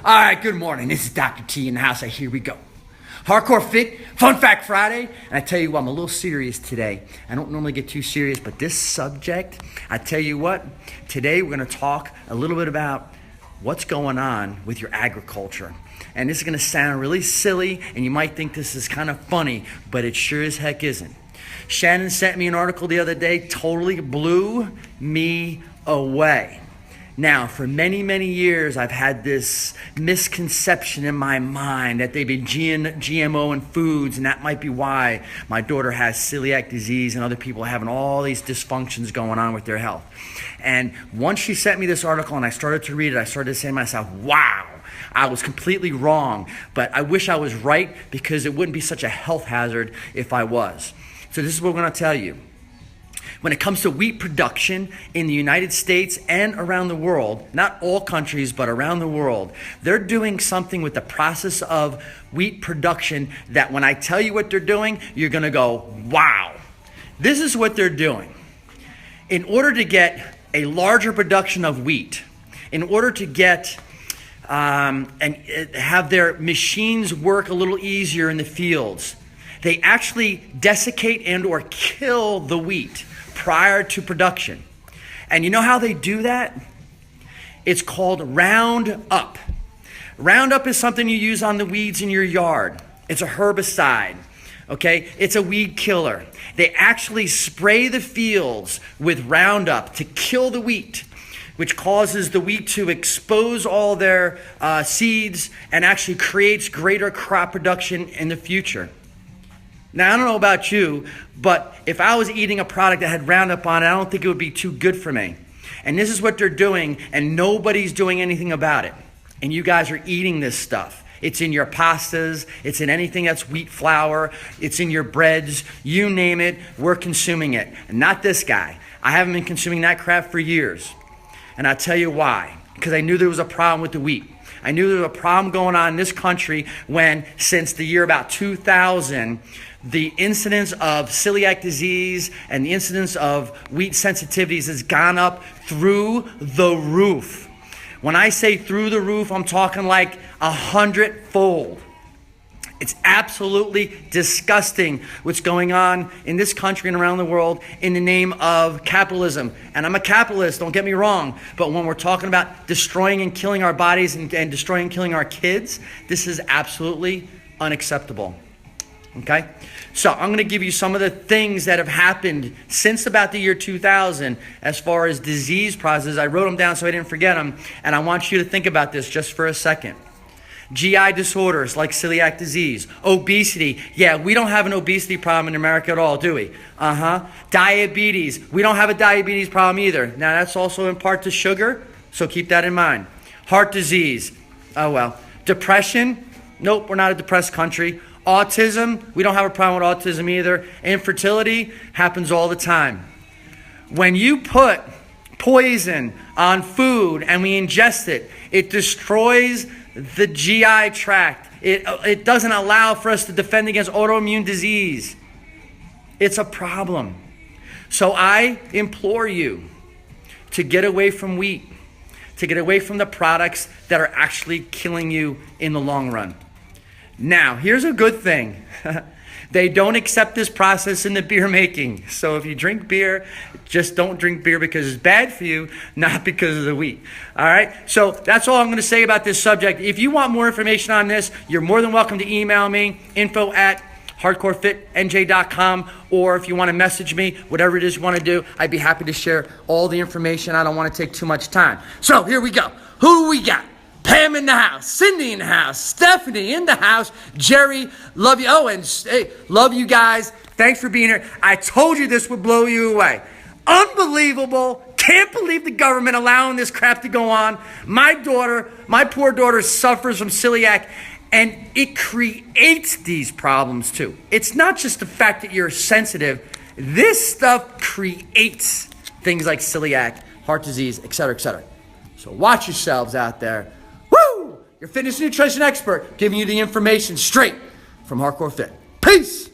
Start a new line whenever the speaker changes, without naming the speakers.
All right, good morning. This is Dr. T in the house. Here we go. Hardcore Fit, Fun Fact Friday. And I tell you what, I'm a little serious today. I don't normally get too serious, but this subject, I tell you what, today we're going to talk a little bit about what's going on with your agriculture. And this is going to sound really silly, and you might think this is kind of funny, but it sure as heck isn't. Shannon sent me an article the other day, totally blew me away. Now, for many, many years, I've had this misconception in my mind that they've been GMO in foods, and that might be why my daughter has celiac disease and other people are having all these dysfunctions going on with their health. And once she sent me this article and I started to read it, I started to say to myself, wow, I was completely wrong, but I wish I was right because it wouldn't be such a health hazard if I was. So this is what we're going to tell you. When it comes to wheat production in the United States and around the world, not all countries, but around the world, they're doing something with the process of wheat production that when I tell you what they're doing, you're going to go, wow. This is what they're doing. In order to get a larger production of wheat, in order to get and have their machines work a little easier in the fields, they actually desiccate and or kill the wheat prior to production. And you know how they do that? It's called Roundup. Roundup is something you use on the weeds in your yard. It's a herbicide, okay? It's a weed killer. They actually spray the fields with Roundup to kill the wheat, which causes the wheat to expose all their seeds and actually creates greater crop production in the future. Now, I don't know about you, but if I was eating a product that had Roundup on it, I don't think it would be too good for me. And this is what they're doing, and nobody's doing anything about it. And you guys are eating this stuff. It's in your pastas, it's in anything that's wheat flour, it's in your breads, you name it, we're consuming it. And not this guy. I haven't been consuming that crap for years. And I'll tell you why. Because I knew there was a problem with the wheat. I knew there was a problem going on in this country when, since the year about 2000, the incidence of celiac disease and the incidence of wheat sensitivities has gone up through the roof. When I say through the roof, I'm talking like 100-fold. It's absolutely disgusting what's going on in this country and around the world in the name of capitalism. And I'm a capitalist, don't get me wrong. But when we're talking about destroying and killing our bodies and destroying and killing our kids, this is absolutely unacceptable. Okay? So I'm going to give you some of the things that have happened since about the year 2000 as far as disease processes. I wrote them down so I didn't forget them. And I want you to think about this just for a second. GI disorders like celiac disease, obesity. Yeah, we don't have an obesity problem in America at all, do we? Diabetes. We don't have a diabetes problem either. Now, that's also in part to sugar, so keep that in mind. Heart disease. Oh, well. Depression. Nope, we're not a depressed country. Autism. We don't have a problem with autism either. Infertility happens all the time. When you put poison on food and we ingest it, it destroys the GI tract. It doesn't allow for us to defend against autoimmune disease. It's a problem. So I implore you to get away from wheat, to get away from the products that are actually killing you in the long run. Now, here's a good thing. They don't accept this process in the beer making. So if you drink beer, just don't drink beer because it's bad for you, not because of the wheat. All right? So that's all I'm going to say about this subject. If you want more information on this, you're more than welcome to email me, info@hardcorefitnj.com, or if you want to message me, whatever it is you want to do, I'd be happy to share all the information. I don't want to take too much time. So here we go. Who do we got? Pam in the house, Cindy in the house, Stephanie in the house, Jerry, love you. Oh, and hey, love you guys. Thanks for being here. I told you this would blow you away. Unbelievable. Can't believe the government allowing this crap to go on. My poor daughter suffers from celiac, and it creates these problems too. It's not just the fact that you're sensitive. This stuff creates things like celiac, heart disease, etc., etc. So watch yourselves out there. Woo! Your fitness nutrition expert giving you the information straight from Hardcore Fit. Peace!